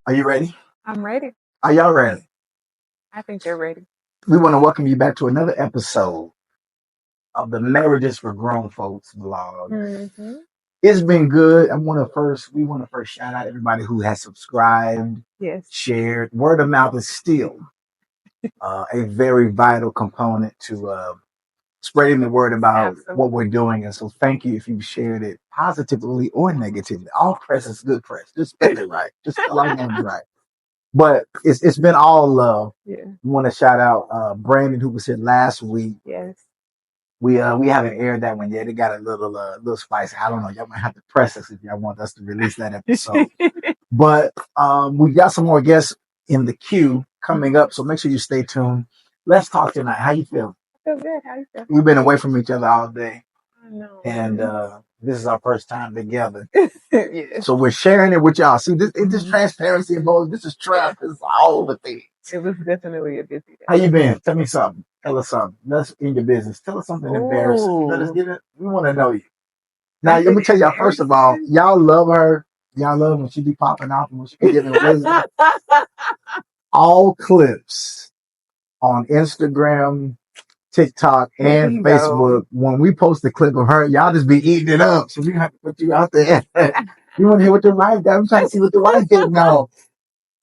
Are you ready? I'm ready. Are y'all ready? I think you're ready. We want to welcome you back to another episode of the Marriages for Grown Folks vlog. Mm-hmm. It's been good. We want to first shout out everybody who has subscribed, Yes. shared. Word of mouth is still a very vital component to spreading the word about Absolutely. what we're doing. And so thank you if you've shared it positively or negatively. All press is good press. Just spell it right. Just spell our names right. But it's been all love. Yeah. We want to shout out Brandon, who was here last week. Yes. We haven't aired that one yet. It got a little spicy. I don't know. Y'all might have to press us if y'all want us to release that episode. But we got some more guests in the queue coming up, so make sure you stay tuned. Let's talk tonight. How you feel? I feel good. How you feel? We've been away from each other all day, I know. and this is our first time together. Yes. So we're sharing it with y'all. See, this transparency involved. This is trust. This is all the things. It was definitely a busy day. How you been? Tell me something. Tell us something. Let's in your business. Tell us something embarrassing. Let us get it. We want to know you. Now, let me tell y'all, first of all, y'all love her. Y'all love when she be popping off and when she be giving wisdom. All clips on Instagram, TikTok, and Facebook. When we post a clip of her, y'all just be eating it up. So we have to put you out there. You want to hear what your wife does? I'm trying to see what the wife did now.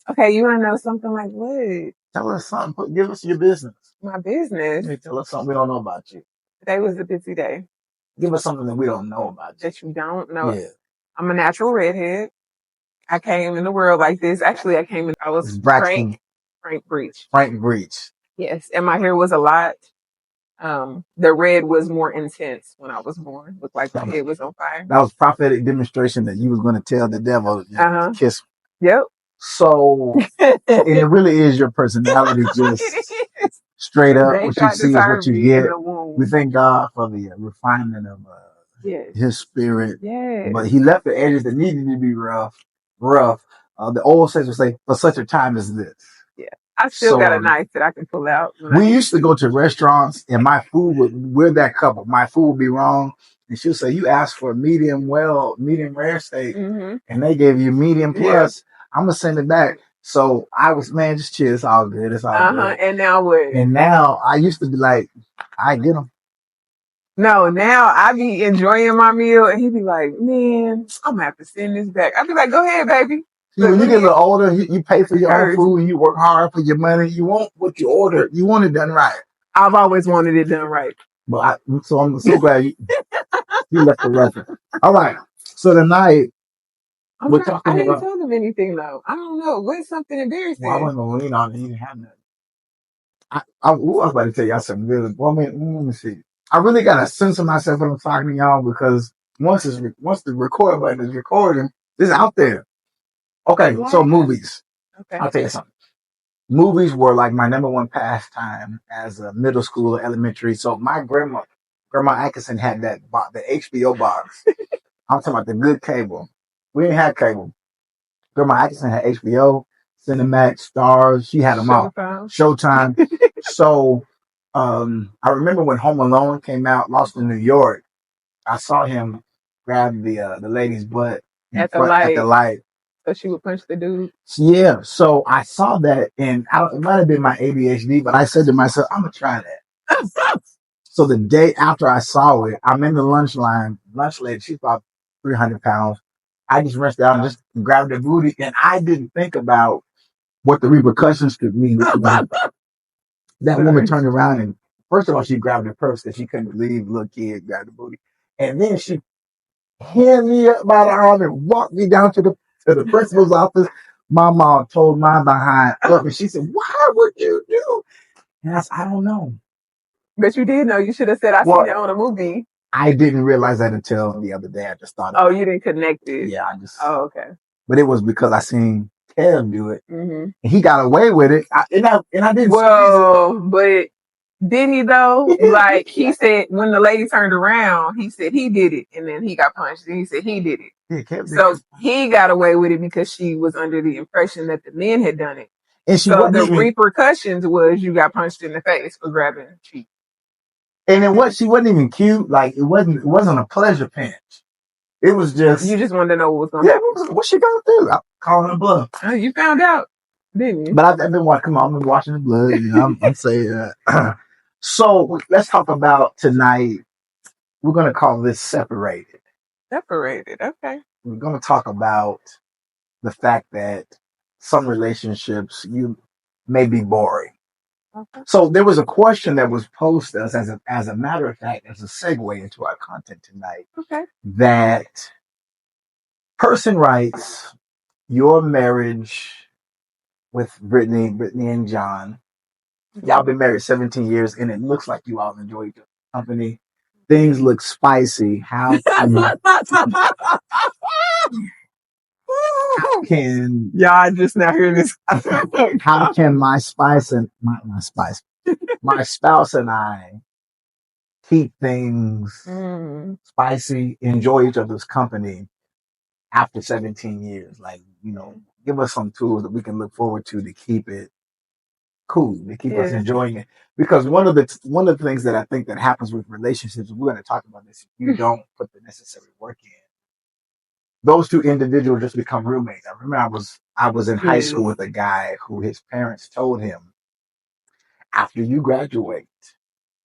Okay, you want to know something like what? Tell us something. Give us your business. My business? Hey, tell us something we don't know about you. Today was a busy day. Give us something that we don't know about you. That you don't know. Yeah. I'm a natural redhead. I came in the world like this. Actually, I was Frank Breach. Frank Breach. Yes, and my hair was a lot. The red was more intense when I was born. Looked like my head was on fire. That was prophetic demonstration that you was going to tell the devil, kiss me. Yep. So, and it really is your personality, just straight up. What you see is what you get. We thank God for the refinement of His spirit. Yes. But He left the edges that needed to be rough. The old saints would say, for such a time as this. Yeah. I still got a knife that I can pull out. We used to go to restaurants and my food we're that couple. My food would be wrong. And she'll say, you asked for medium rare steak, and they gave you medium plus. Yeah. I'm going to send it back. So I was, man, just chill. It's all good. It's all good. And now what? And now I used to be like, I get them. No, now I be enjoying my meal and he be like, man, I'm going to have to send this back. I be like, go ahead, baby. See, when you get a little older, you pay for your own food and you work hard for your money. You want what you order. You want it done right. I've always wanted it done right. But so I'm so glad you left the record. All right. So tonight, we're talking about. I didn't tell them anything though. I don't know. What's something embarrassing? Well, I wasn't going to lean on it. You didn't have nothing. I was about to tell y'all something really. Well, let me see. I really got to censor myself when I'm talking to y'all because once the record button is recording, it's out there. Okay, so movies. Okay. I'll tell you something. Movies were like my number one pastime as a middle school, elementary. So my Grandma Atkinson had the HBO box. I'm talking about the good cable. We didn't have cable. Grandma Atkinson had HBO, Cinemax, Stars. She had them all. Showtime. So I remember when Home Alone came out, Lost in New York. I saw him grab the lady's butt at the light. So she would punch the dude? Yeah. So I saw that, and it might have been my ADHD, but I said to myself, I'm going to try that. So the day after I saw it, I'm in the lunch line. Lunch lady, she's about 300 pounds. I just reached out and just grabbed her booty, and I didn't think about what the repercussions could mean. That woman turned around, and first of all, she grabbed her purse because she couldn't believe little kid grabbed the booty. And then she handed me up by the arm and walked me down to the principal's office. My mom told my behind up, and she said, "Why would you do?" And I said, "I don't know." But you did know. You should have said, "I seen it on a movie." I didn't realize that until the other day. I just thought. Oh, you didn't connect it. Yeah, I just. Oh, okay. But it was because I seen Kev do it, and he got away with it. And I didn't. Well, but did he though? Like he said, when the lady turned around, he said he did it, and then he got punched. And he said he did it. Yeah, so he got away with it because she was under the impression that the men had done it. And so the repercussions was you got punched in the face for grabbing her cheek. And she wasn't even cute. Like it wasn't a pleasure pinch. It was just you just wanted to know what was going to happen. what's she gonna do? I'm calling her bluff. Oh, you found out, didn't you? But I've been watching. Come on, I've been watching the blood. You know, I'm saying that. So let's talk about tonight. We're gonna call this separated. Separated. Okay. We're gonna talk about the fact that some relationships you may be boring. Okay. So there was a question that was posed to us as a matter of fact, as a segue into our content tonight. Okay. That person writes, your marriage with Brittany and John, y'all been married 17 years and it looks like you all enjoy each other's company. Things look spicy. How can y'all just now hear this? how can my spouse and I keep things spicy, enjoy each other's company after 17 years? Like, give us some tools that we can look forward to keep it cool, to keep us enjoying it. Because one of the things that I think that happens with relationships, we're going to talk about this, if you don't put the necessary work in, those two individuals just become roommates. I remember I was in high school with a guy who his parents told him, after you graduate,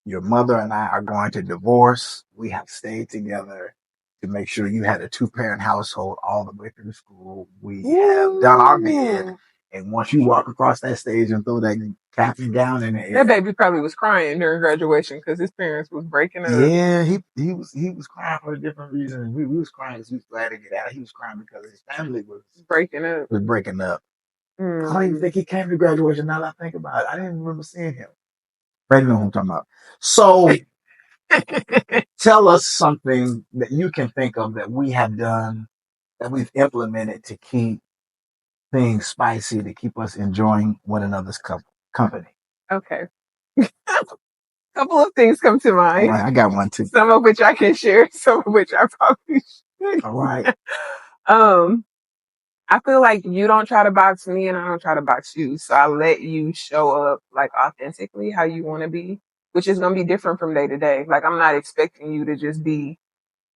your mother and I are going to divorce. We have stayed together to make sure you had a 2-parent household all the way through school. We have done our bid. And once you walk across that stage and throw that cap and gown in the air, that baby probably was crying during graduation because his parents was breaking up. Yeah, he was crying for a different reason. We was crying because he was glad to get out. He was crying because his family was breaking up. I don't even think he came to graduation. Now that I think about it, I didn't remember seeing him. Right know what I'm talking about. So tell us something that you can think of that we have done, that we've implemented to keep things spicy, to keep us enjoying one another's company. Okay. Couple of things come to mind. All right, I got one too. Some of which I can share, some of which I probably should. All right. I feel like you don't try to box me and I don't try to box you. So I let you show up like authentically how you want to be, which is going to be different from day to day. Like I'm not expecting you to just be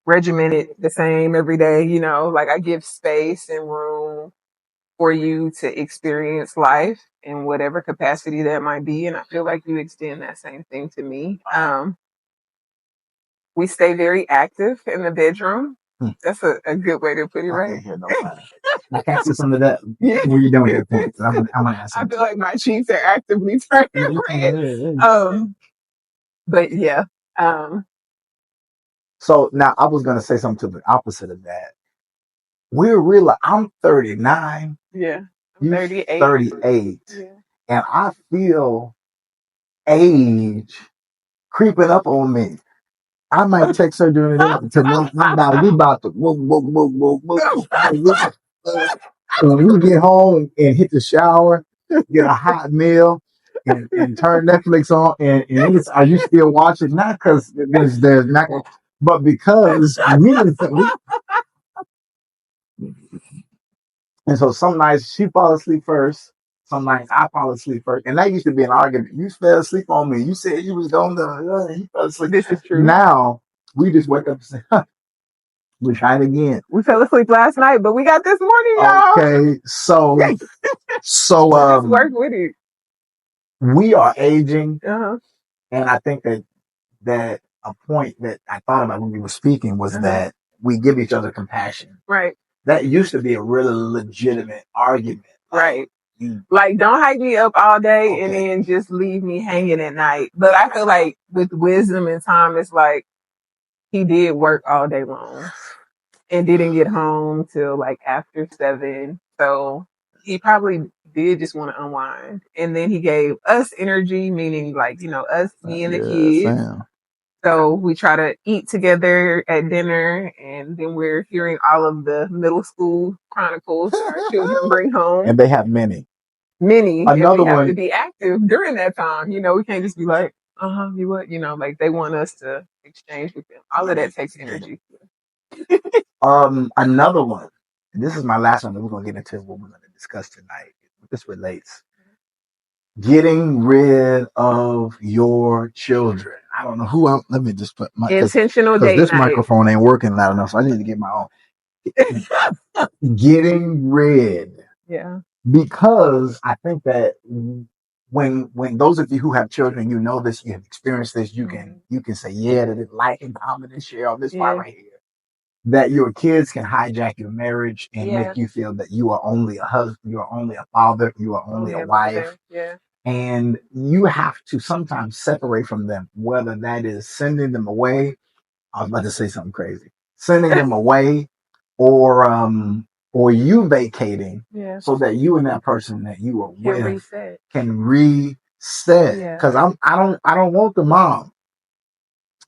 regimented the same every day, like I give space and room for you to experience life in whatever capacity that might be. And I feel like you extend that same thing to me. We stay very active in the bedroom. That's a good way to put it, right? I can't see some of that. Yeah. Where you doing with your points? I'm gonna ask. I feel like my cheeks are actively turning red. But yeah. So now I was gonna say something to the opposite of that. We're real. I'm 39. Yeah. I'm 38. Yeah. And I feel age creeping up on me. I might text her during the day to know we about to when we get home and hit the shower, get a hot meal, and turn Netflix on, and it's, are you still watching? Not because there's not, but because and so some nights she fall asleep first, some nights I fall asleep first, and that used to be an argument. You fell asleep on me. You said you was going to. You fell asleep. This is true. Now we just wake up and say, huh, we tried again. We fell asleep last night, but we got this morning, y'all. Okay, so work with it. We are aging, and I think that a point that I thought about when we were speaking was that we give each other compassion. Right. That used to be a really legitimate argument. Right. Like, don't hype me up all day and then just leave me hanging at night. But I feel like with wisdom and time, it's like he did work all day long and didn't get home till like after 7. So he probably did just want to unwind. And then he gave us energy, meaning like, us, me and the kids. Fam. So we try to eat together at dinner, and then we're hearing all of the middle school chronicles our children bring home. And they have many. Another and we have to be active during that time. We can't just be like, you what? Like they want us to exchange with them. All of that takes energy. Another one. And this is my last one that we're going to get into what we're going to discuss tonight. This relates. Getting rid of your children. I don't know who I'm. Let me just put my intentional because date this night. microphone ain't working loud enough. So I need to get my own. Getting rid. Yeah. Because I think that when those of you who have children, you know this, you have experienced this, you can say, yeah, that it's like and common and share on this part right here. That your kids can hijack your marriage and make you feel that you are only a husband, you are only a father, you are only a wife. Yeah. And you have to sometimes separate from them, whether that is sending them away. I was about to say something crazy. Sending them away or you vacating so that you and that person that you are with can reset. Because I don't want the mom.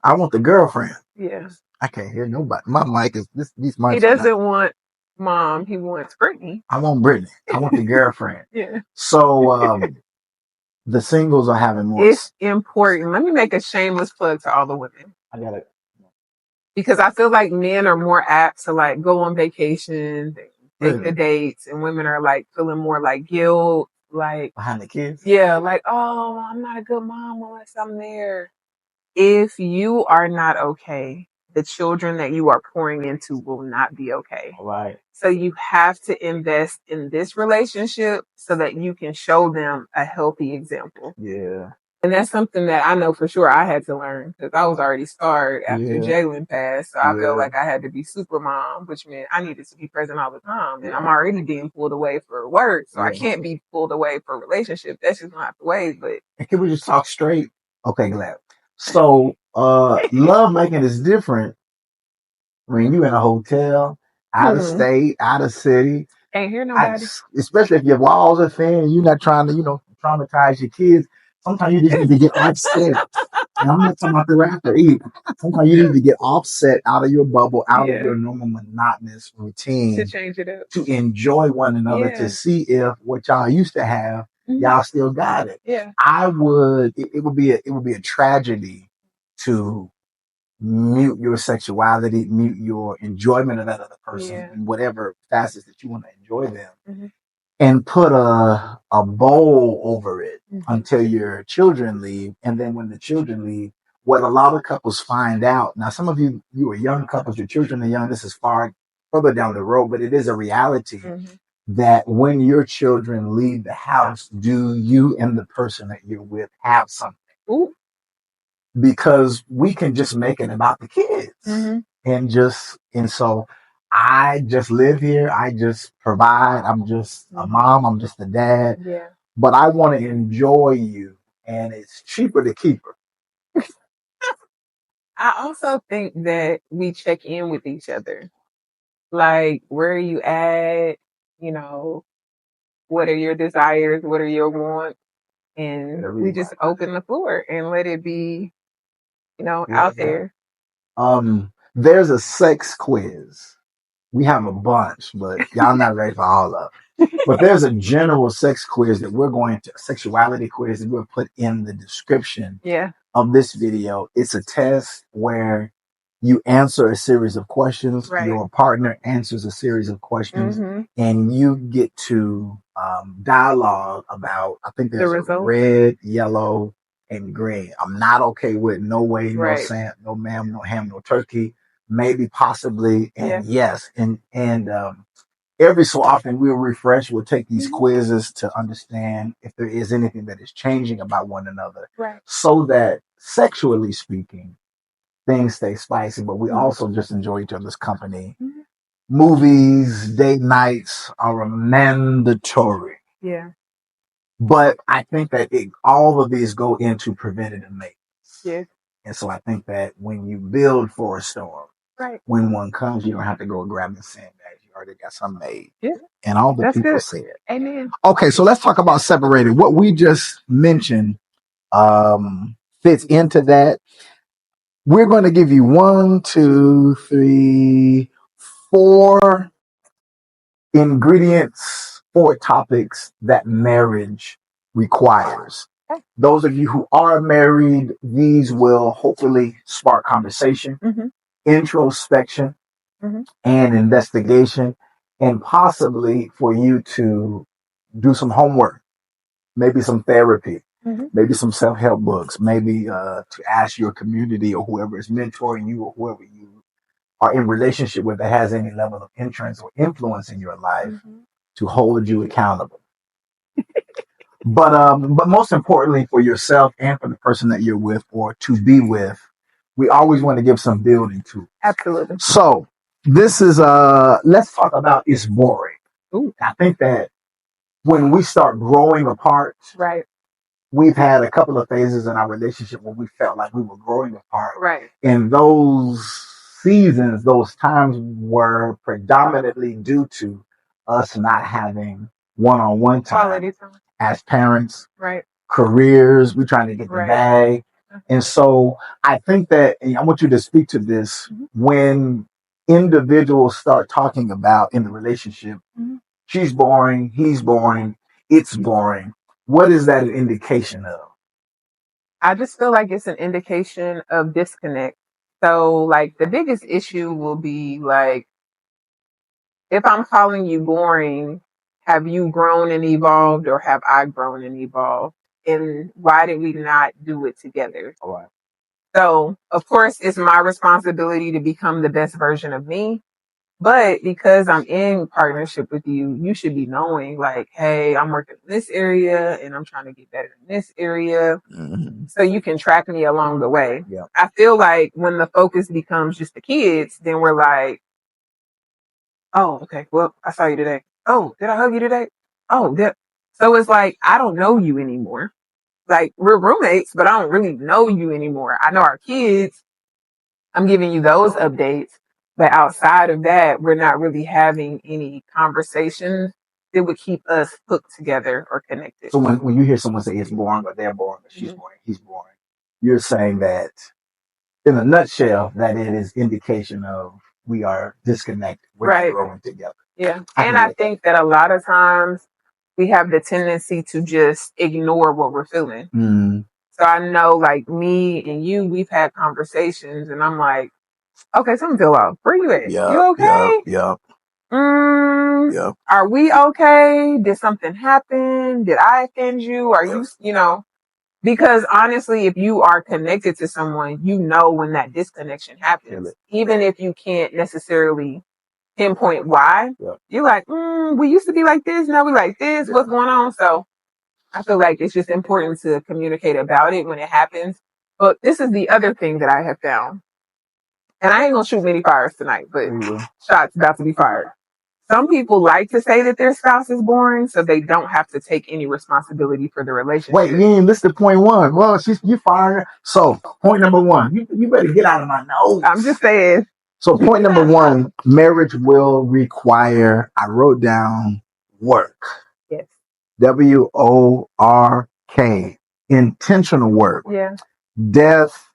I want the girlfriend. Yeah. I can't hear nobody. My mic is these mics. He doesn't want mom, he wants Brittany. I want Brittany. I want the girlfriend. Yeah. So the singles are having more. It's important. Let me make a shameless plug to all the women. I got it. Because I feel like men are more apt to like go on vacation, take the dates, and women are like feeling more like guilt, like behind the kids. Yeah, like, oh, I'm not a good mom unless I'm there. If you are not okay, the children that you are pouring into will not be okay. Right. So you have to invest in this relationship so that you can show them a healthy example. Yeah. And that's something that I know for sure I had to learn because I was already scarred after Jalen passed. So I felt like I had to be super mom, which meant I needed to be present all the time. And I'm already being pulled away for work. So I can't be pulled away for a relationship. That's just not the way. But and can we just talk straight? Okay, glad. So love making is different when you in a hotel, out of state, out of city. Can't hear nobody. Especially if your walls are thin and you're not trying to, traumatize your kids. Sometimes you just need to get offset. And I'm not talking about the rapper either. Sometimes you need to get offset out of your bubble, out of your normal monotonous routine. To change it up. To enjoy one another, to see if what y'all used to have, y'all still got it. Yeah. It would be a tragedy to mute your sexuality, mute your enjoyment of that other person in whatever facets that you want to enjoy them, and put a bowl over it until your children leave. And then when the children leave, what a lot of couples find out, now some of you are young couples, your children are young, this is far further down the road, but it is a reality that when your children leave the house, do you and the person that you're with have something? Ooh. Because we can just make it about the kids and so I just live here. I just provide. I'm just a mom. I'm just a dad. Yeah. But I want to enjoy you, and it's cheaper to keep her. I also think that we check in with each other. Like, where are you at? What are your desires? What are your wants? And we just open the floor and let it be, out there. There's a sex quiz. We have a bunch, but y'all not ready for all of it. But there's a general sex quiz that sexuality quiz that we'll put in the description of this video. It's a test where you answer a series of questions. Right. Your partner answers a series of questions, and you get to dialogue about, I think there's red, yellow, and green. I'm not okay with no way, no sand, no ma'am, no ham, no turkey. Maybe, possibly, and yes. And every so often we'll take these quizzes to understand if there is anything that is changing about one another. Right. So that sexually speaking, things stay spicy, but we also just enjoy each other's company. Movies, date nights are mandatory. Yeah. But I think that all of these go into preventative maintenance. Yeah. And so I think that when you build for a storm, when one comes, you don't have to go grab the sandbags. You already got some made. Yeah. And all the people say it. Amen. Okay, so let's talk about separating. What we just mentioned fits into that. We're going to give you 1, 2, 3, 4 ingredients, 4 topics that marriage requires. Those of you who are married, these will hopefully spark conversation, introspection, and investigation, and possibly for you to do some homework, maybe some therapy. maybe some self-help books, maybe to ask your community or whoever is mentoring you or whoever you are in relationship with that has any level of interest or influence in your life to hold you accountable. But most importantly for yourself and for the person that you're with or to be with, we always want to give some building to. Absolutely. So this is let's talk about it's boring. Ooh. I think that when we start growing apart, right, we've had a couple of phases in our relationship where we felt like we were growing apart. right, And those seasons, those times were predominantly due to us not having one-on-one time quality time, as parents, right, careers, we're trying to get the Right. bag. And so I think that, and I want you to speak to this, when individuals start talking about in the relationship, she's boring, he's boring, it's boring. What is that an indication of? I just feel like it's an indication of disconnect. So, like, the biggest issue will be like, if I'm calling you boring, have you grown and evolved, or have I grown and evolved? And why did we not do it together? All right. So, of course, it's my responsibility to become the best version of me. But because I'm in partnership with you, you should be knowing, like, hey, I'm working in this area and I'm trying to get better in this area. So you can track me along the way. Yeah. I feel like when the focus becomes just the kids, then we're like, oh, okay, well, I saw you today. Oh, did I hug you today? Oh, did. So it's like, I don't know you anymore. Like, we're roommates, but I don't really know you anymore. I know our kids. I'm giving you those updates. But outside of that, we're not really having any conversations that would keep us hooked together or connected. So when you hear someone say it's boring, or they're boring, or she's boring, he's boring, you're saying that in a nutshell, that it is indication of we are disconnected. We're not growing together. Yeah. And I think that a lot of times we have the tendency to just ignore what we're feeling. So I know, like, me and you, we've had conversations and I'm like, okay, something feel off. Where you at? You okay? Yeah. Are we okay? Did something happen? Did I offend you? Are you know, because honestly, if you are connected to someone, you know when that disconnection happens, even if you can't necessarily pinpoint why. You're like, we used to be like this, now we like this. What's going on? So I feel like it's just important to communicate about it when it happens. But this is the other thing that I have found. And I ain't gonna shoot many fires tonight, but shots about to be fired. Some people like to say that their spouse is boring so they don't have to take any responsibility for the relationship. Wait, you ain't listed point one. Well, you fired her. So point number one, you better get out of my nose. I'm just saying. So point number one, marriage will require, I wrote down, work. Yes. WORK. Intentional work. Yeah. Death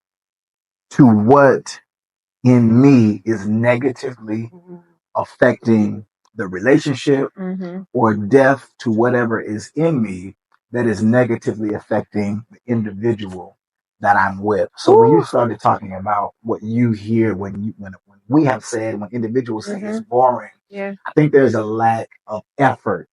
to what in me is negatively affecting the relationship, or death to whatever is in me that is negatively affecting the individual that I'm with. So when you started talking about what you hear when we have said, when individuals say it's boring, I think there's a lack of effort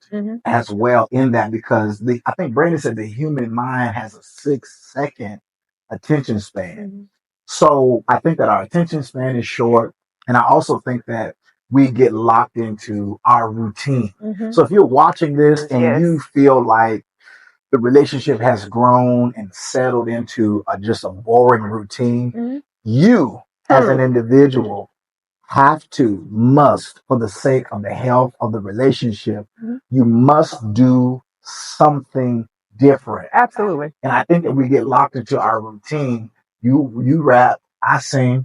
as well in that, because I think Brandon said the human mind has a 6-second attention span. So I think that our attention span is short. And I also think that we get locked into our routine. So if you're watching this and you feel like the relationship has grown and settled into just a boring routine, you as an individual must, for the sake of the health of the relationship, you must do something different. Absolutely. And I think that we get locked into our routine. You rap, I sing,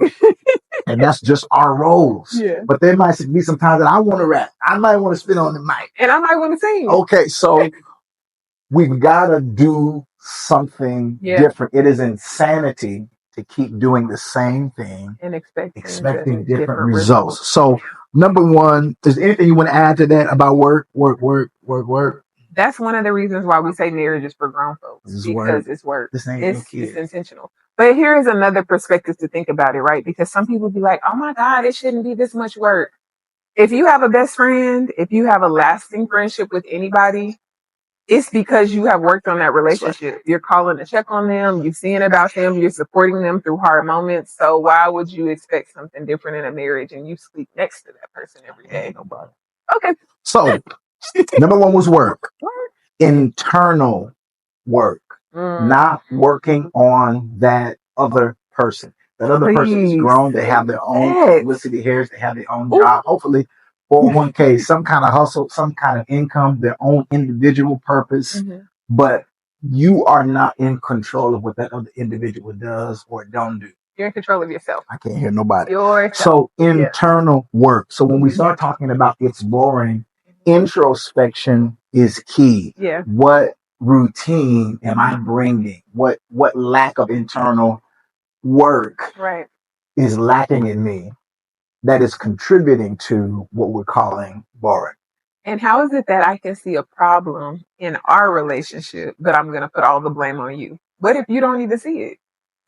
and that's just our roles. Yeah. But there might be some times that I want to rap. I might want to spit on the mic. And I might want to sing. Okay, so we've got to do something different. It is insanity to keep doing the same thing and expecting different results. So, number one, is there anything you want to add to that about work? That's one of the reasons why we say marriage is for grown folks, because it's work. This ain't it's intentional. But here is another perspective to think about it, right? Because some people be like, oh my God, it shouldn't be this much work. If you have a best friend, if you have a lasting friendship with anybody, it's because you have worked on that relationship. You're calling to check on them. You're seeing about them. You're supporting them through hard moments. So why would you expect something different in a marriage and you sleep next to that person every day? Nobody. Okay. So number one was work. Internal work. Not working on that other person. That other person is grown. They have their own publicity here. They have their own job. Hopefully, 401k, some kind of hustle, some kind of income, their own individual purpose. But you are not in control of what that other individual does or don't do. You're in control of yourself. I can't hear nobody. Yourself. So internal work. So when we start talking about it's boring, introspection is key. Yeah. What routine am I bringing? What lack of internal work is lacking in me that is contributing to what we're calling boring? And how is it that I can see a problem in our relationship, but I'm going to put all the blame on you? What if you don't even see it?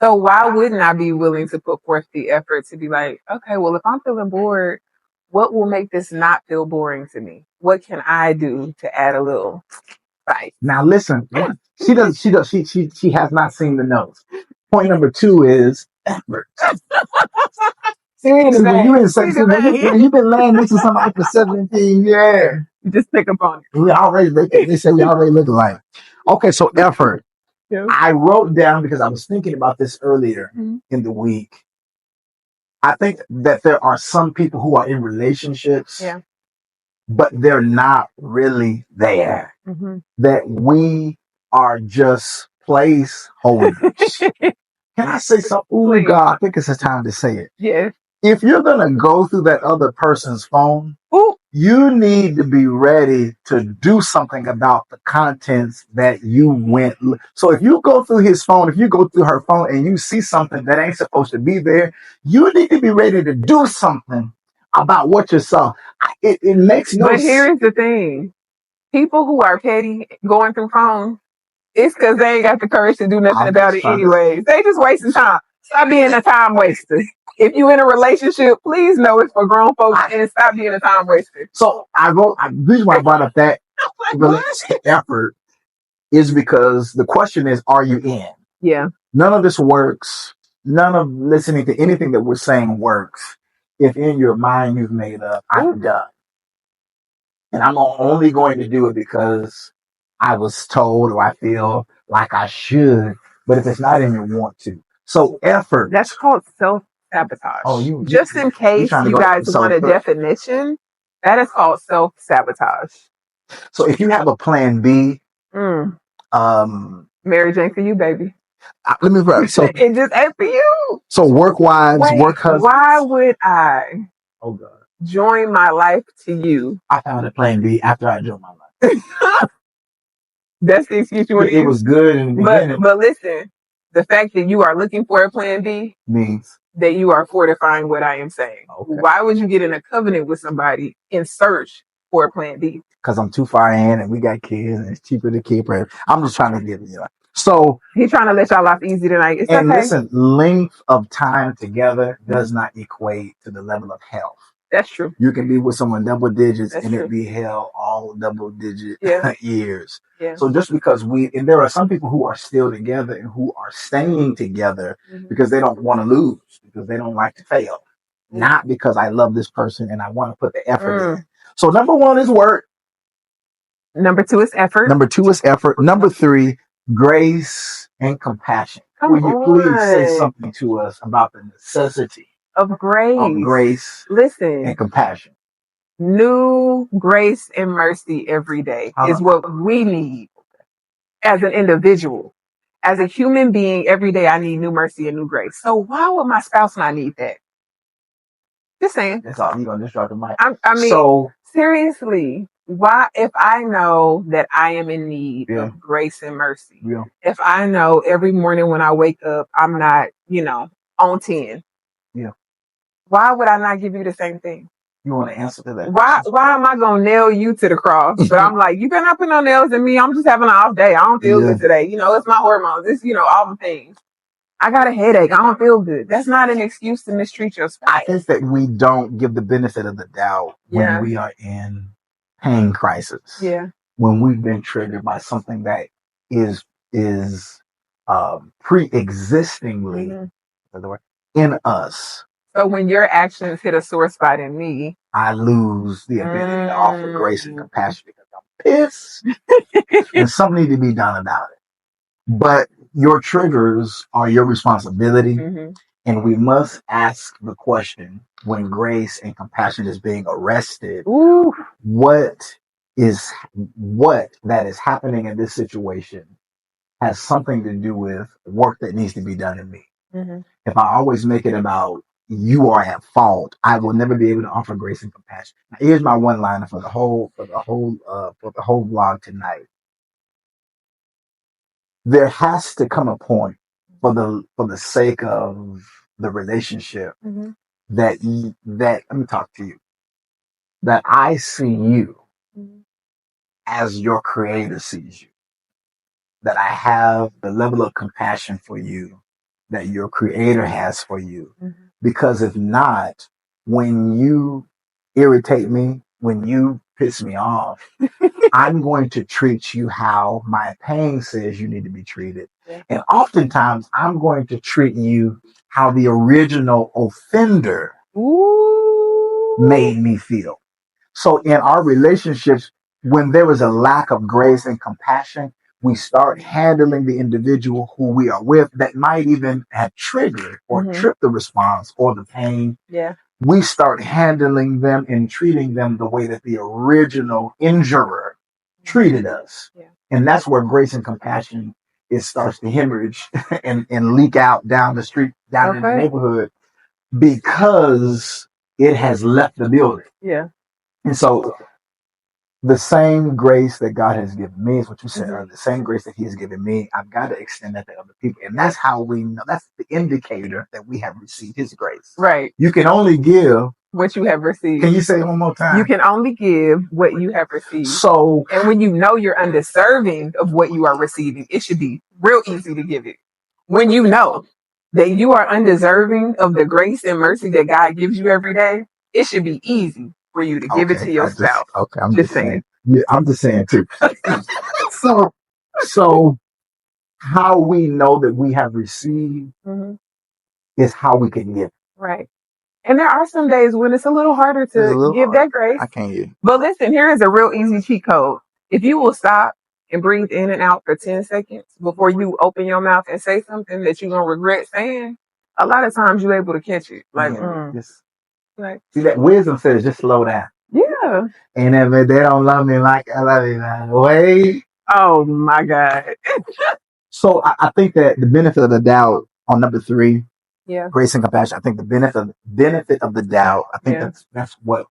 So why wouldn't I be willing to put forth the effort to be like, okay, well, if I'm feeling bored, what will make this not feel boring to me? What can I do to add a little spice? Now listen, she has not seen the notes. Point number 2 is effort. See, when you've been laying next to somebody for 17 years, you just pick up on it. They say we already look alike. Okay, so effort. Yeah. I wrote down because I was thinking about this earlier in the week. I think that there are some people who are in relationships, but they're not really there. That we are just placeholders. Can I say something? Oh, God, I think it's a time to say it. Yeah. If you're going to go through that other person's phone, you need to be ready to do something about the contents that you went. So if you go through his phone, if you go through her phone and you see something that ain't supposed to be there, you need to be ready to do something about what you saw. It makes no sense. But here's the thing. People who are petty going through phones, it's because they ain't got the courage to do nothing about it anyways. They just wasting time. Stop being a time waster. If you're in a relationship, please know it's for grown folks and stop being a time waster. So the reason why I brought up that effort is because the question is, are you in? Yeah. None of this works. None of listening to anything that we're saying works if in your mind you've made up, I'm done. And I'm only going to do it because I was told or I feel like I should. But if it's not in your want to. So effort. That's called self-sabotage. Oh, just in case you guys want a definition, that is called self-sabotage. So if you have a plan B, Mary Jane for you, baby. Let me wrap. So it just ain't for you. So work wives, work husbands. Why would I join my life to you? I found a plan B after I joined my life. That's the excuse you want to use? It was good in the beginning. But listen, the fact that you are looking for a plan B means that you are fortifying what I am saying. Okay. Why would you get in a covenant with somebody in search for a plan B? Because I'm too far in and we got kids and it's cheaper to keep her. I'm just trying to get So he's trying to let y'all off easy tonight. It's and okay. Listen, length of time together does not equate to the level of health. That's true. You can be with someone double digits and it be hell all double digit years. Yeah. So just because and there are some people who are still together and who are staying together because they don't want to lose, because they don't like to fail. Not because I love this person and I want to put the effort in. So number 1 is work. Number 2 is effort. Number 3, grace and compassion. Will you please say something to us about the necessity of grace, listen, and compassion? New grace and mercy every day is what we need as an individual. As a human being, every day I need new mercy and new grace. So why would my spouse not need that? Just saying. That's all. You're going to disrupt the mic. I mean, seriously, why, if I know that I am in need of grace and mercy, if I know every morning when I wake up, I'm not, on 10, why would I not give you the same thing? You want to answer to that? Why am I going to nail you to the cross? But I'm like, you better not put no nails in me. I'm just having an off day. I don't feel good today. It's my hormones. It's, all the things. I got a headache. I don't feel good. That's not an excuse to mistreat your spouse. I think that we don't give the benefit of the doubt when we are in pain crisis. Yeah. when we've been triggered by something that is pre-existingly in us. So when your actions hit a sore spot in me, I lose the ability to offer grace and compassion because I'm pissed and something needs to be done about it. But your triggers are your responsibility. And we must ask the question when grace and compassion is being arrested, what that is happening in this situation has something to do with work that needs to be done in me. If I always make it about you are at fault, I will never be able to offer grace and compassion. Now, here's my one liner for the whole vlog tonight. There has to come a point for the sake of the relationship that let me talk to you, that I see you as your creator sees you, that I have the level of compassion for you that your creator has for you. Because if not, when you irritate me, when you piss me off, I'm going to treat you how my pain says you need to be treated. And oftentimes I'm going to treat you how the original offender made me feel. So in our relationships, when there is a lack of grace and compassion, we start handling the individual who we are with that might even have triggered or tripped the response or the pain. We start handling them and treating them the way that the original injurer treated us. And that's where grace and compassion starts to hemorrhage and leak out down the street, down in the neighborhood, because it has left the building. And so the same grace that God has given me is what you said, or the same grace that He has given me, I've got to extend that to other people. And that's how we know, that's the indicator that we have received His grace. Right. You can only give what you have received. Can you say it one more time? You can only give what you have received. So, and when you know you're undeserving of what you are receiving, it should be real easy to give it. When you know that you are undeserving of the grace and mercy that God gives you every day, it should be easy for you to give it to your spouse. I'm just saying. Yeah, I'm just saying too. So how we know that we have received is how we can give. Right. And there are some days when it's a little harder to give that grace. I can't hear. But listen, here is a real easy cheat code. If you will stop and breathe in and out for 10 seconds before you open your mouth and say something that you're going to regret saying, a lot of times you're able to catch it. Like, see, that wisdom says just slow down. Yeah. And if they don't love me like I love you, wait. Oh my God. So I think that the benefit of the doubt on number 3, grace and compassion. I think the benefit of the doubt. I think that's what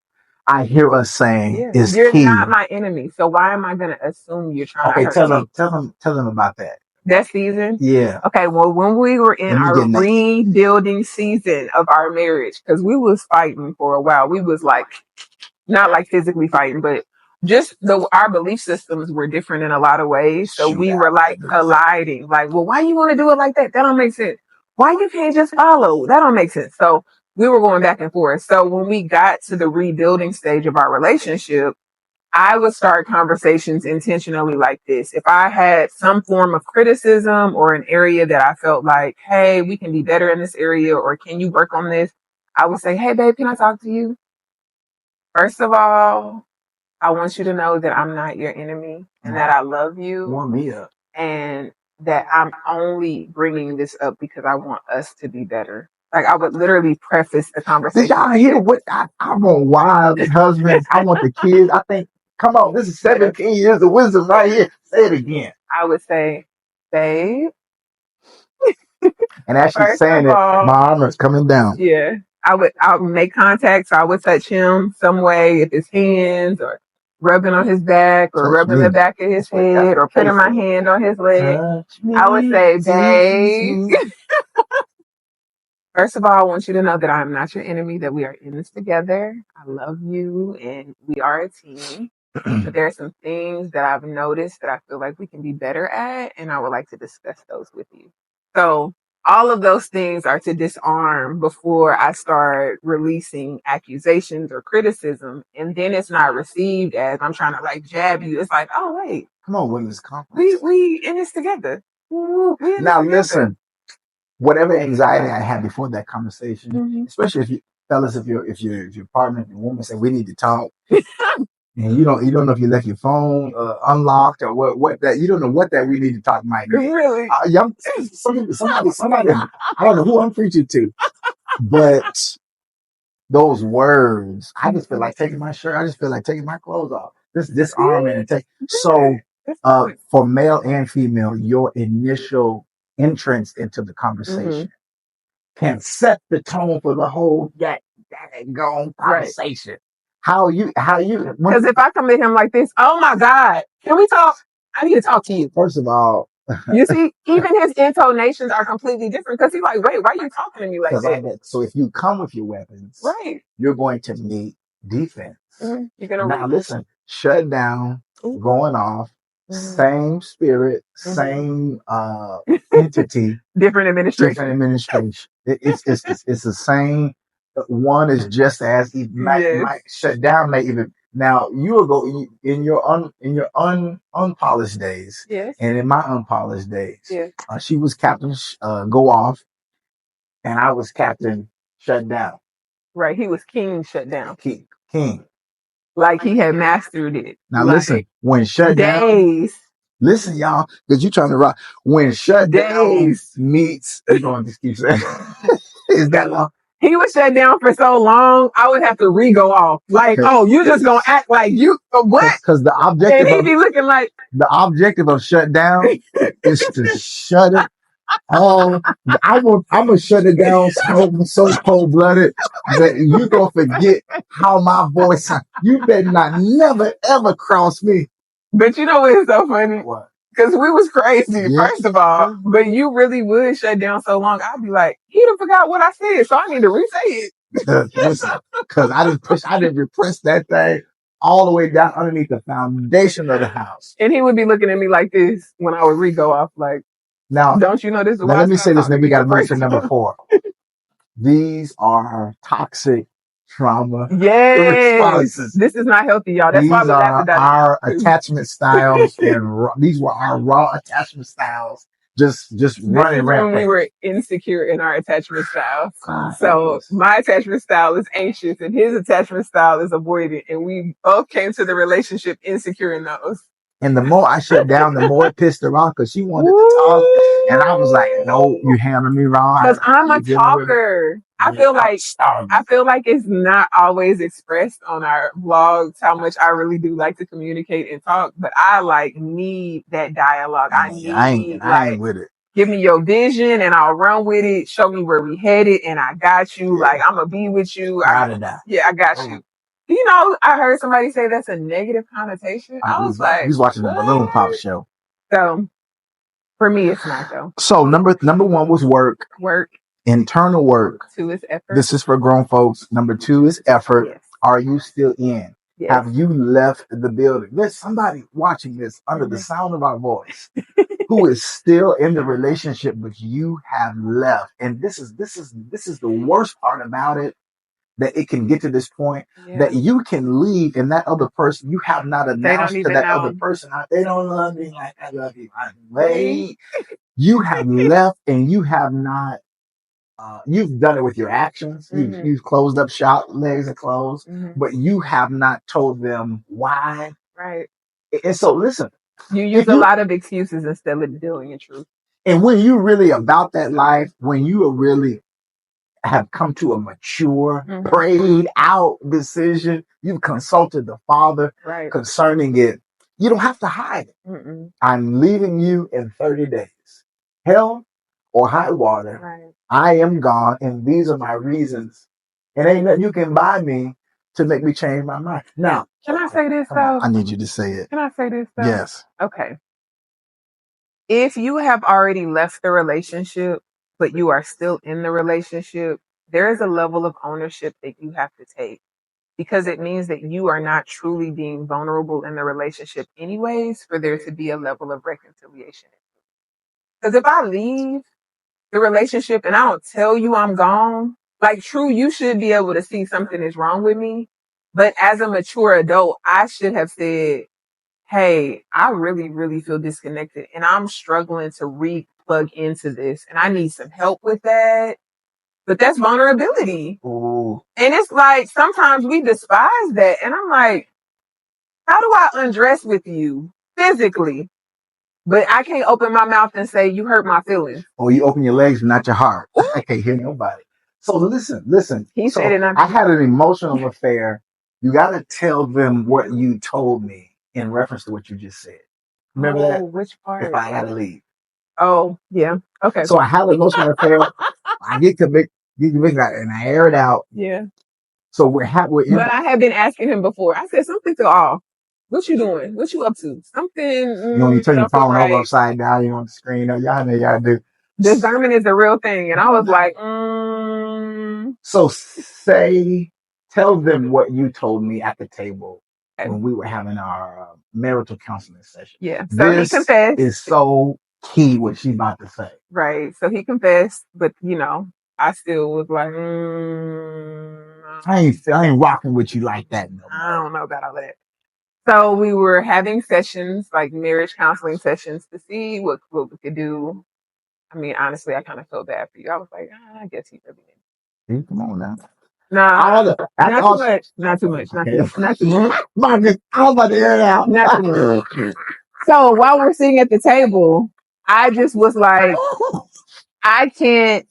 I hear us saying is you're key. not my enemy, so why am I going to assume you're trying to hurt me? Tell them about that. That season? Yeah. Okay, well, when we were in our rebuilding season of our marriage, because we was fighting for a while, we was like, not like physically fighting, but just our belief systems were different in a lot of ways. So we were like colliding, like, well, why you want to do it like that? That don't make sense. Why you can't just follow? That don't make sense. So we were going back and forth. So when we got to the rebuilding stage of our relationship, I would start conversations intentionally like this. If I had some form of criticism or an area that I felt like, hey, we can be better in this area, or can you work on this? I would say, hey, babe, can I talk to you? First of all, I want you to know that I'm not your enemy and that I love you. Warm me up. And that I'm only bringing this up because I want us to be better. Like, I would literally preface the conversation. Did y'all hear what I want? Wives, husbands. I want the kids. I think, come on, this is 17 years of wisdom right here. Say it again. I would say, babe. And as she's saying it, my armor is coming down. Yeah. I would make contact, so I would touch him some way, if his hands, or rubbing on his back, or rubbing the back of his head, or putting my hand on his leg. I would say, babe. First of all, I want you to know that I'm not your enemy, that we are in this together. I love you and we are a team. But there are some things that I've noticed that I feel like we can be better at, and I would like to discuss those with you. So all of those things are to disarm before I start releasing accusations or criticism. And then it's not received as I'm trying to like jab you. It's like, oh wait, come on, women's conference. we in this together. We in Now this together. listen, whatever anxiety I had before that conversation, Mhm. especially if you fellas, if your partner, your woman say we need to talk, and you don't know if you left your phone unlocked or what that you don't know what that we need to talk might be. Really? Somebody, I don't know who I'm preaching to, but those words, I just feel like taking my shirt. I just feel like taking my clothes off. Just disarming and take. So, for male and female, your initial entrance into the conversation can set the tone for the whole that gone conversation. How you Because if I come at him like this, oh my God, can we talk? I need to talk to you. First of all, you see, even his intonations are completely different because he's like, wait, why are you talking to me like that? So if you come with your weapons, right, you're going to need defense. You're gonna now listen, shut down, going off, same spirit, same entity, different administration. It's the same. One is just as might shut down. May even now you will go in your unpolished days, Yes, and in my unpolished days. yes. She was Captain Go Off, and I was Captain Shut Down. Right, he was King Shut Down. King. Like he had mastered it. Now like, listen, when shut down, listen, y'all, because you're trying to rock. When shut down meets, you're going to keep saying, is that long? He was shut down for so long, I would have to re-go off. Like, oh, you just gonna act like you what? Because the objective, and he'd be looking like the objective of shut down is to shut it. I'm gonna shut it down so cold blooded that you gonna forget how my voice sounds. You better not never ever cross me. But you know what's so funny? What? Because we was crazy, first of all. But you really would shut down so long. I'd be like, he done forgot what I said, so I need to re-say it. Because I didn't repress that thing all the way down underneath the foundation of the house. And he would be looking at me like this when I would re-go off, like, now, don't you know this is now why let me say this, then we got to move to number 4. These are toxic trauma responses. This is not healthy, y'all. That's these why we are our attachment styles, and these were our raw attachment styles. Just running rampant. When we were insecure in our attachment styles. So my attachment style is anxious, and his attachment style is avoidant, and we both came to the relationship insecure in those. And the more I shut down, the more it pissed her off because she wanted to talk. And I was like, no, you handling me wrong. Because I'm a talker. I feel like it's not always expressed on our vlogs how much I really do like to communicate and talk, but I like need that dialogue. I ain't with it. Give me your vision and I'll run with it. Show me where we headed and I got you. Like I'm gonna be with you. I got you. You know, I heard somebody say that's a negative connotation. I was like, he's watching the balloon pop show. So for me, it's not though. So number 1 was work. Internal work. 2 is effort. This is for grown folks. Number 2 is effort. Yes. Are you still in? Yes. Have you left the building? There's somebody watching this under the sound of our voice who is still in the relationship, but you have left. And this is the worst part about it. That it can get to this point that you can leave and that other person, you have not announced to that other person, they don't love me like I love you. Wait, you have left and you have not, you've done it with your actions. You've closed up shop, legs are closed, but you have not told them why. Right. And so listen. You use a lot of excuses instead of dealing in truth. And when you really about that life, when you are really have come to a mature, prayed out decision. You've consulted the Father concerning it. You don't have to hide it. I'm leaving you in 30 days. Hell or high water, I am gone, and these are my reasons. And ain't nothing you can buy me to make me change my mind. Now, can I say this though? I need you to say it. Can I say this though? Yes. Okay. If you have already left the relationship, but you are still in the relationship, there is a level of ownership that you have to take because it means that you are not truly being vulnerable in the relationship anyways for there to be a level of reconciliation. Because if I leave the relationship and I don't tell you I'm gone, like true, you should be able to see something is wrong with me. But as a mature adult, I should have said, hey, I really, really feel disconnected and I'm struggling to re-plug into this and I need some help with that. But that's vulnerability. Ooh. And it's like sometimes we despise that. And I'm like, how do I undress with you physically? But I can't open my mouth and say, you hurt my feelings. Or you open your legs, but not your heart. I can't hear nobody. So listen. He so said it. I had an emotional affair. You got to tell them what you told me in reference to what you just said. Remember that? Which part? If I had to leave. Oh, yeah. Okay. So I had an emotional affair. I get convicted, and I air it out. Yeah. So we're in. But I have been asking him before. I said something to all. What you doing? What you up to? Something. You know, when you turn your phone over upside down, you on the screen. Y'all know y'all do. Discernment is a real thing, and I was like, So tell them what you told me at the table when we were having our marital counseling session. Yeah. So he confessed. Is so key what she's about to say. Right. So he confessed, but I still was like, I ain't rocking with you like that no more. I don't know about all that. So we were having sessions, like marriage counseling sessions, to see what we could do. I mean, honestly, I kind of felt bad for you. I was like, I guess he really didn't. Come on now. Nah, not too much. I was about to air it out. Not too much. So while we're sitting at the table, I just was like, I can't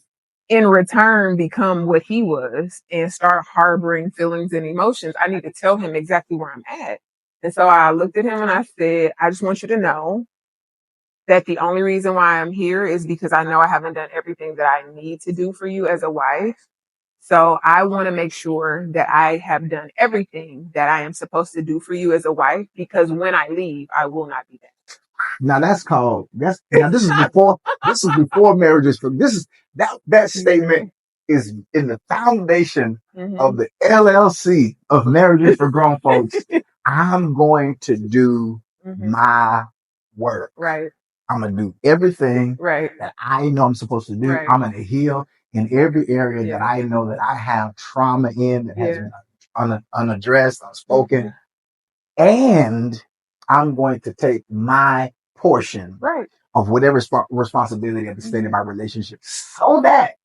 in return become what he was and start harboring feelings and emotions. I need to tell him exactly where I'm at. And so I looked at him and I said, I just want you to know that the only reason why I'm here is because I know I haven't done everything that I need to do for you as a wife. So I want to make sure that I have done everything that I am supposed to do for you as a wife, because when I leave, I will not be back. Now this is before marriages. That statement is in the foundation of the LLC of Marriages for Grown Folks. I'm going to do my work. Right. I'm going to do everything that I know I'm supposed to do. I'm going to heal in every area that I know that I have trauma in that has been unaddressed, unspoken. And I'm going to take my portion of whatever responsibility of the state of my relationship, so that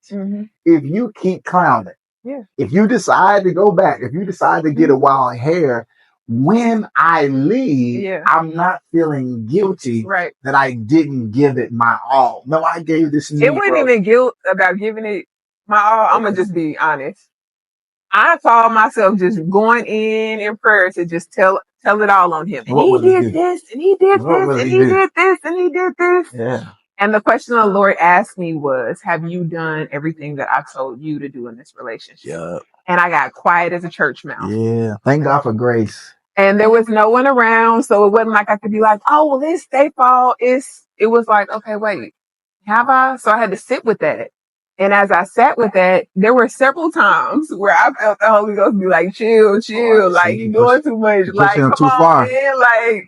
if you keep clowning, if you decide to go back, if you decide to get a wild hair, when I leave, I'm not feeling guilty that I didn't give it my all. No, I gave this. It wasn't even guilt about giving it my all. I'm gonna just be honest. I call myself just going in prayer to just tell it all on him. And he did this, and he did this, and he did this, and he did this. Yeah. And the question the Lord asked me was, have you done everything that I told you to do in this relationship? Yeah. And I got quiet as a church mouse. Yeah. Thank God for grace. And there was no one around, so it wasn't like I could be like, oh, well, it's their fault. It was like, okay, wait, have I? So I had to sit with that. And as I sat with that, there were several times where I felt the Holy Ghost be like, chill, like you're doing too much. Like, come too on, far. man. Like,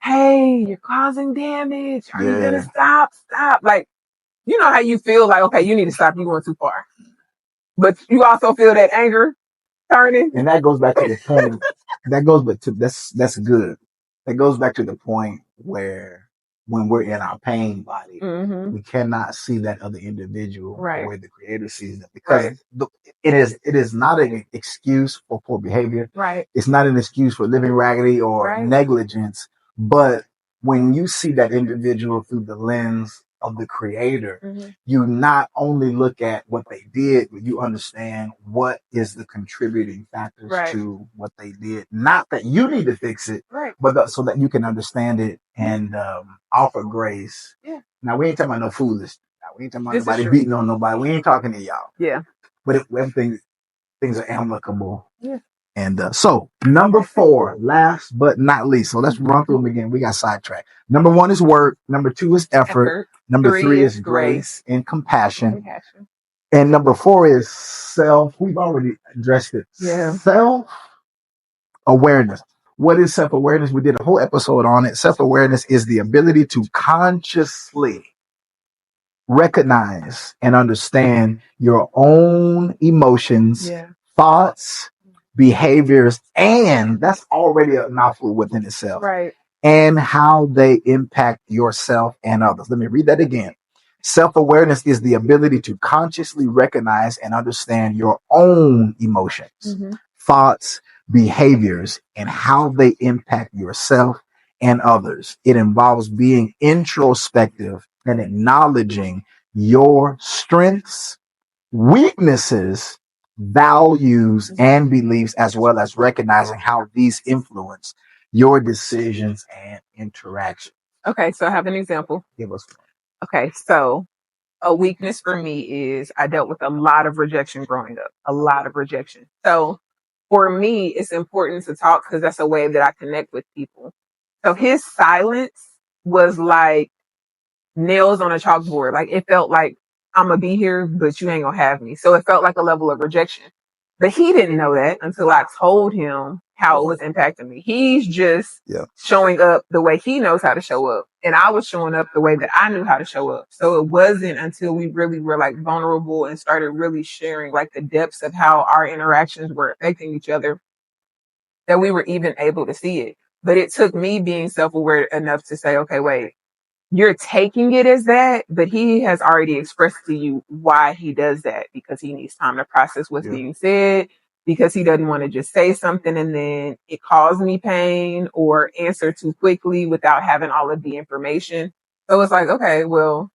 hey, you're causing damage. Are you gonna stop? Like, you know how you feel like, okay, you need to stop. You're going too far. But you also feel that anger turning. And that goes back to the point. That's good. That goes back to the point where when we're in our pain body, we cannot see that other individual the way the Creator sees them, because it is not an excuse for poor behavior. Right. It's not an excuse for living raggedy or negligence. But when you see that individual through the lens of the Creator, you not only look at what they did, but you understand what is the contributing factors to what they did. Not that you need to fix it, but so that you can understand it and offer grace. Yeah. Now, we ain't talking about no foolishness. We ain't talking about nobody beating on nobody. We ain't talking to y'all. Yeah. But everything, things are amicable. Yeah. And so, number 4, last but not least. So let's run through them again. We got sidetracked. Number 1 is work. Number 2 is effort. Number 3 is grace and compassion. And number 4 is self. We've already addressed it. Yeah. Self-awareness. What is self-awareness? We did a whole episode on it. Self-awareness is the ability to consciously recognize and understand your own emotions, Yeah. thoughts, behaviors, and that's already a mouthful within itself, Right. and how they impact yourself and others. Let me read that again. Self awareness is the ability to consciously recognize and understand your own emotions, Mm-hmm. thoughts, behaviors, and how they impact yourself and others. It involves being introspective and acknowledging your strengths, weaknesses, values, and beliefs, as well as recognizing how these influence your decisions and interactions. Okay, so I have an example. Give us Okay, so a weakness for me is I dealt with a lot of rejection growing up, a lot of rejection. So for me, it's important to talk because that's a way that I connect with people. So his silence was like nails on a chalkboard. Like it felt like I'm gonna be here, but you ain't gonna have me. So it felt like a level of rejection. But he didn't know that until I told him how it was impacting me. He's just showing up the way he knows how to show up. And I was showing up the way that I knew how to show up. So it wasn't until we really were like vulnerable and started really sharing like the depths of how our interactions were affecting each other that we were even able to see it. But it took me being self aware enough to say, okay, wait, you're taking it as that, but he has already expressed to you why he does that because he needs time to process what's being said, because he doesn't want to just say something and then it caused me pain or answer too quickly without having all of the information. So it's like, okay, well,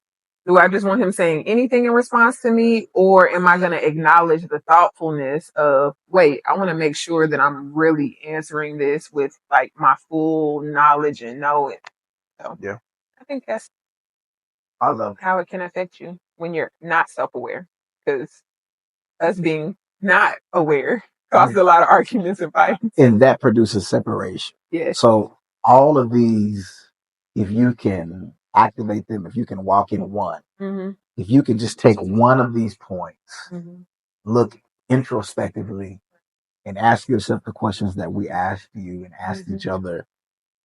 do I just want him saying anything in response to me, or am I going to acknowledge the thoughtfulness of, wait, I want to make sure that I'm really answering this with like my full knowledge and knowing. So I think that's I love how it can affect you when you're not self-aware, because us being not aware causes a lot of arguments and fights. and that produces separation. Yes. So all of these, if you can activate them, if you can walk in one, Mm-hmm. if you can just take one of these points, Mm-hmm. look introspectively and ask yourself the questions that we asked you and asked each other.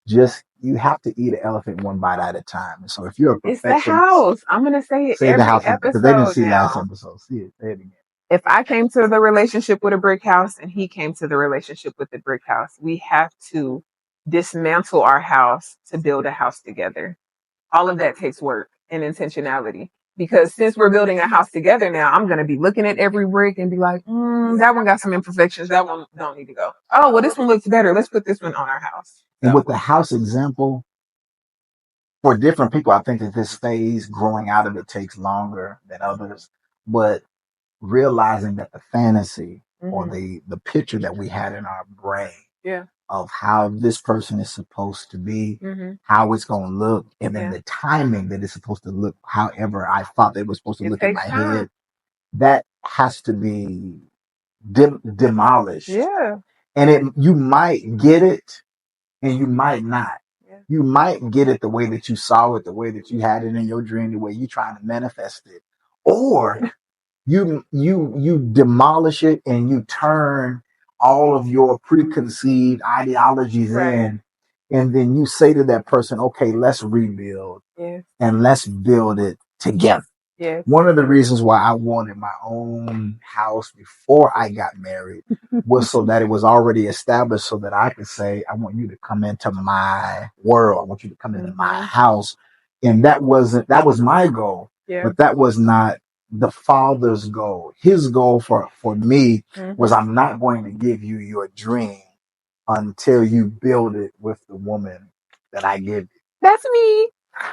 Just you have to eat an elephant one bite at a time. And so if you're a It's the perfectionist, house. I'm gonna say it say the every house because they didn't episode see last now. episode. See it, say it again. If I came to the relationship with a brick house and he came to the relationship with the brick house, we have to dismantle our house to build a house together. All of that takes work and intentionality. Because since we're building a house together now, I'm going to be looking at every brick and be like, that one got some imperfections. That one don't need to go. Oh, well, this one looks better. Let's put this one on our house. And with the house example, for different people, I think that this phase growing out of it takes longer than others. But realizing that the fantasy or the picture that we had in our brain of how this person is supposed to be, how it's going to look, and then the timing that it's supposed to look however I thought it was supposed to look in my head, that has to be demolished. And you might get it and you might not. You might get it the way that you saw it, the way that you had it in your dream, the way you're trying to manifest it. Or you demolish it and you turn all of your preconceived ideologies in, and then you say to that person, okay, let's rebuild and let's build it together. One of the reasons why I wanted my own house before I got married was so that it was already established so that I could say, I want you to come into my world. I want you to come into my house. And that was my goal, but that was not the father's goal. His goal for me was, I'm not going to give you your dream until you build it with the woman that I give you. That's me.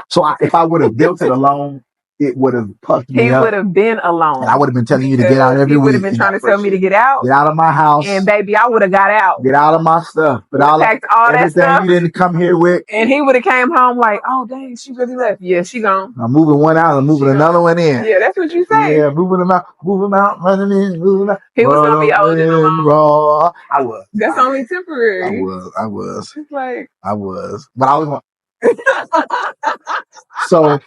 So if I would have built it alone, it would have puffed me up. He would have been alone. And I would have been telling you to get out every week. He would have been trying to tell me to get out. Get out of my house. And baby, I would have got out. Get out of my stuff. But packed all that everything stuff. You didn't come here with. And he would have came home like, oh dang, she really left. Yeah, she gone. I'm moving one out and moving another one in. Yeah, that's what you say. Yeah, moving them out, running in, moving out. He was gonna be old and alone. I was. That's only temporary. I was. It's like I was. But I was going. So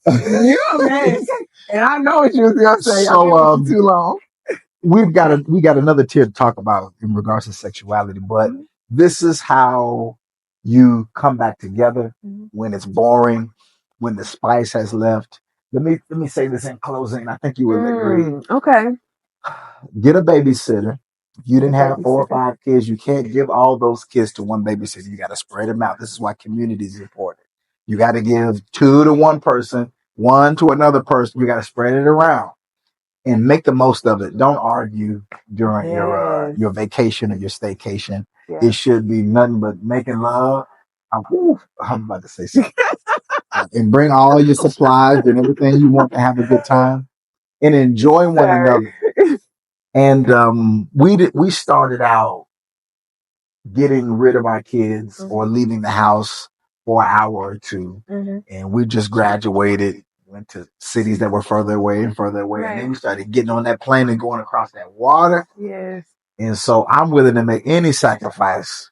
you a man. And I know what you was gonna say. So too long. We got another tier to talk about in regards to sexuality, but this is how you come back together when it's boring, when the spice has left, let me say this in closing. I think you will agree. Okay. Get a babysitter. If you didn't have 4 or Babysitter. 5 kids, you can't give all those kids to one babysitter. You got to spread them out. This is why community is important. You got to give 2 to one person, 1 to another person. You got to spread it around and make the most of it. Don't argue during Yes. your vacation or your staycation. Yes. It should be nothing but making love. I'm about to say something. And bring all your supplies and everything you want to have a good time and enjoy one another. And we started out getting rid of our kids or leaving the house for an hour or two, and we just graduated, went to cities that were further away and further away, and then we started getting on that plane and going across that water. Yes. And so I'm willing to make any sacrifice.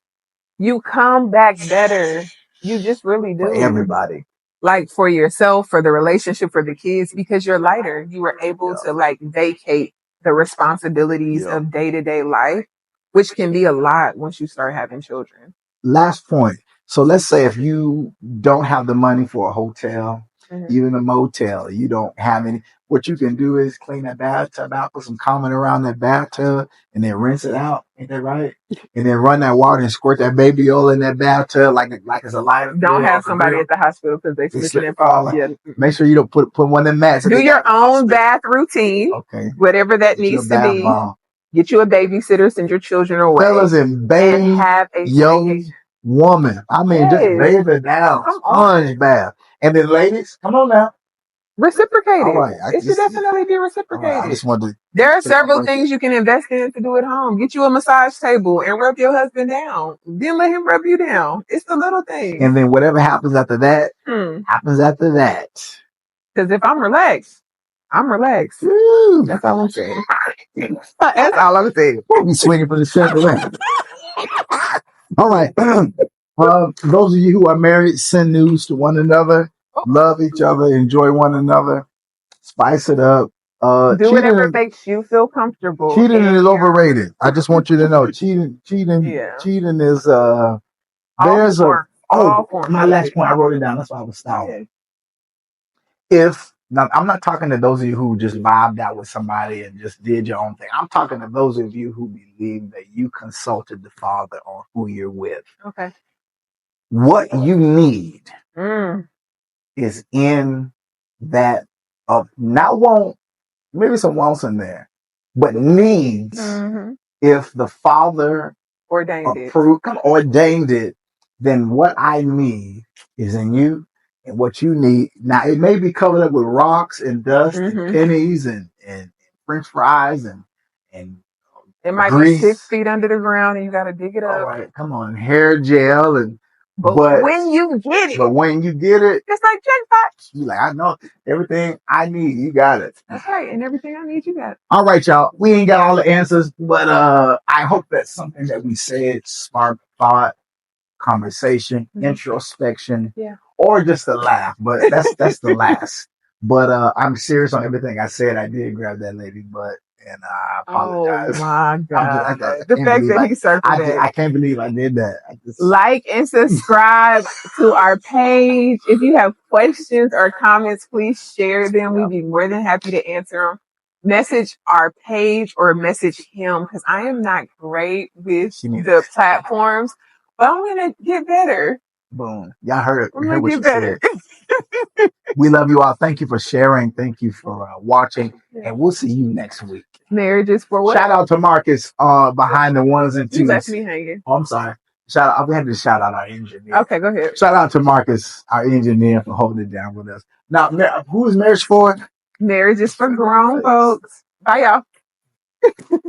You come back better. You just really do. For everybody. Like for yourself, for the relationship, for the kids, because you're lighter. You were able to like vacate the responsibilities of day-to-day life, which can be a lot once you start having children. Last point. So let's say if you don't have the money for a hotel, even a motel, you don't have any, what you can do is clean that bathtub out, put some comment around that bathtub, and then rinse it out. Ain't that right? And then run that water and squirt that baby oil in that bathtub like it's a lighter. Don't have somebody at the hospital because they slip and fall. Yeah. Make sure you don't put one of them mats. Do your own bath routine. Okay. Whatever that needs to be. Get you a babysitter, send your children away. Fellas, and bathe and have a young woman. I mean, just bathe it down. Sponge bath. And then ladies, come on now. Reciprocate it. It should definitely be reciprocated. I just wanted to, there are several things you can invest in to do at home. Get you a massage table and rub your husband down. Then let him rub you down. It's the little things. And then whatever happens after that, happens after that. Because if I'm relaxed, I'm relaxed. That's all I'm saying. That's all I'm saying. You swinging from the center left. All right. Those of you who are married, send news to one another. Love each other. Enjoy one another. Spice it up. Do whatever makes you feel comfortable. Cheating is overrated. I just want you to know. Cheating is there's my last point. I wrote it down. That's why I was stopping. Now, I'm not talking to those of you who just vibed out with somebody and just did your own thing. I'm talking to those of you who believe that you consulted the Father on who you're with. Okay. What you need is in that of not want, maybe some wants in there, but needs. If the Father ordained it, then what I need is in you. And what you need now, it may be covered up with rocks and dust and pennies and French fries and it might grease. Be 6 feet under the ground and you got to dig it up. All right, come on, hair gel and but when you get it, it's like jackpot. You like, I know everything I need, you got it. That's right, and everything I need, you got it. All right, y'all. We ain't got all the answers, but I hope that something that we said sparked thought, conversation, introspection. Or just a laugh, but that's the last. But I'm serious on everything I said. I did grab that lady butt, and I apologize. Oh my God! The fact that he circled it. I can't believe I did that. Like and subscribe to our page. If you have questions or comments, please share them. We'd be more than happy to answer them. Message our page or message him because I am not great with the platforms, but I'm gonna get better. Boom. Y'all heard it. Heard what she said. We love you all. Thank you for sharing. Thank you for watching. And we'll see you next week. Marriage is for what? Shout out to Marcus behind the ones and twos. You left me hanging. Oh, I'm sorry. Shout out. We had to shout out our engineer. Okay, go ahead. Shout out to Marcus, our engineer, for holding it down with us. Now, who is marriage for? Marriage is for grown folks. Bye, y'all.